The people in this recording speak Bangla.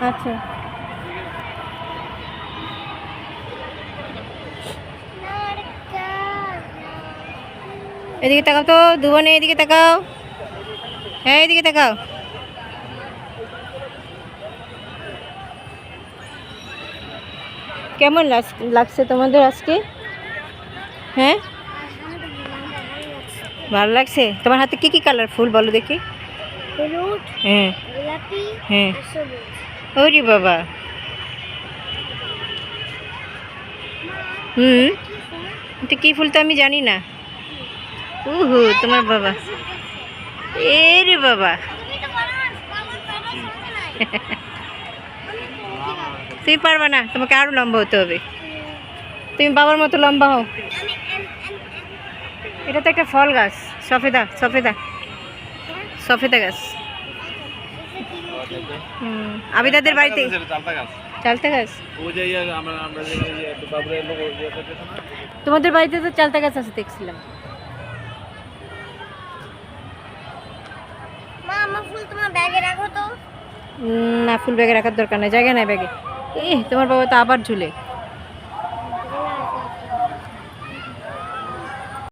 আচ্ছা এদিকে তাকাও তো দুবনে, এদিকে তাকাও। হ্যাঁ এদিকে তাকাও। কেমন লাগছে তোমাদের আজকে? হ্যাঁ ভালো লাগছে। তোমার হাতে কি কি কালার ফুল বলো দেখি। হলুদ, হ্যাঁ গোলাপি, হ্যাঁ। আর সবুজ। ওরে বাবা। হুম, এটা কি ফুল তো আমি জানি না। উহু তোমার বাবা। এ রে বাবা। তুমি পারবা না, তোমাকে আরো লম্বা হতে হবে। তুমি বাবার মতো লম্বা হও। এটা তো একটা ফল গাছ, সফেদা সফেদা সফেদা গাছ। আবিদাদের বাড়িতে চালতা গাছ। তোমাদের বাড়িতে তো চালতা গাছ আছে দেখছিলাম। মা, আমার ফুল তোমার ব্যাগে রাখো তো। না ফুল ব্যাগে রাখার দরকার নেই, জায়গা নাই ব্যাগে। তোমার বাবা তো আবার ঝুলে।